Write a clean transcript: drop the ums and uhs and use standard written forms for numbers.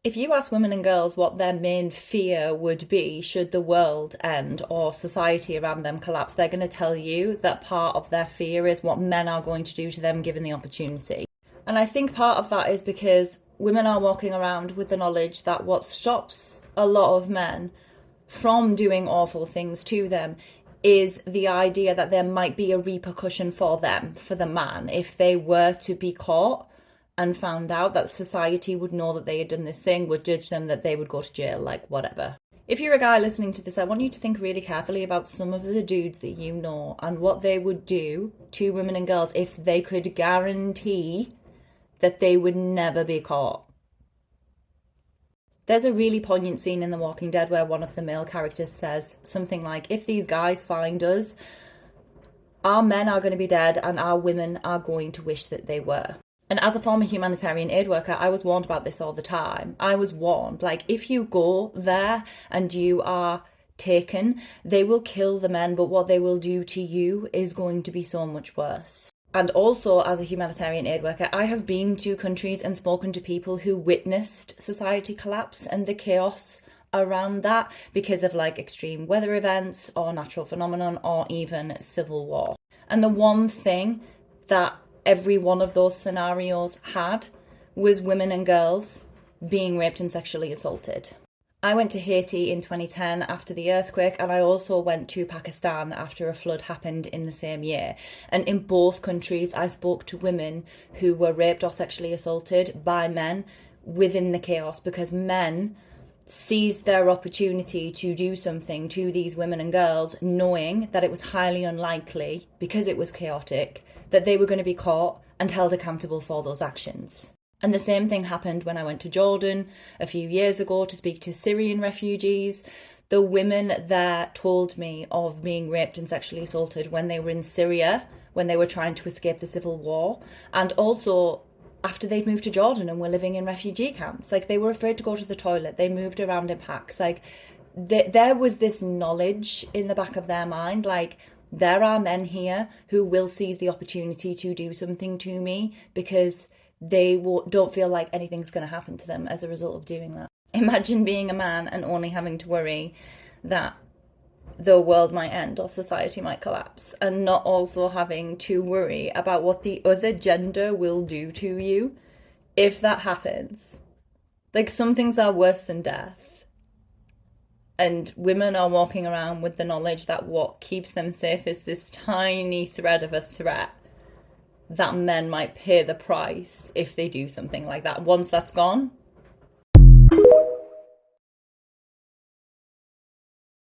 If you ask women and girls what their main fear would be should the world end or society around them collapse, they're going to tell you that part of their fear is what men are going to do to them given the opportunity. And I think part of that is because women are walking around with the knowledge that what stops a lot of men from doing awful things to them is the idea that there might be a repercussion for them, for the man, if they were to be caught and found out, that society would know that they had done this thing, would judge them, that they would go to jail, like whatever. If you're a guy listening to this, I want you to think really carefully about some of the dudes that you know and what they would do to women and girls if they could guarantee that they would never be caught. There's a really poignant scene in The Walking Dead where one of the male characters says something like, if these guys find us, our men are going to be dead and our women are going to wish that they were. And as a former humanitarian aid worker, I was warned about this all the time. I was warned, like, if you go there and you are taken, they will kill the men, but what they will do to you is going to be so much worse. And also, as a humanitarian aid worker, I have been to countries and spoken to people who witnessed society collapse and the chaos around that because of like extreme weather events or natural phenomenon or even civil war. And the one thing that every one of those scenarios had was women and girls being raped and sexually assaulted. I went to Haiti in 2010 after the earthquake, and I also went to Pakistan after a flood happened in the same year. And in both countries, I spoke to women who were raped or sexually assaulted by men within the chaos, because men seized their opportunity to do something to these women and girls, knowing that it was highly unlikely, because it was chaotic, that they were going to be caught and held accountable for those actions. And the same thing happened when I went to Jordan a few years ago to speak to Syrian refugees. The women there told me of being raped and sexually assaulted when they were in Syria, when they were trying to escape the civil war, and also after they'd moved to Jordan and were living in refugee camps. Like, they were afraid to go to the toilet. They moved around in packs. Like, there was this knowledge in the back of their mind, like, there are men here who will seize the opportunity to do something to me because they don't feel like anything's going to happen to them as a result of doing that. Imagine being a man and only having to worry that the world might end or society might collapse, and not also having to worry about what the other gender will do to you if that happens. Like, some things are worse than death. And women are walking around with the knowledge that what keeps them safe is this tiny thread of a threat that men might pay the price if they do something like that. Once that's gone,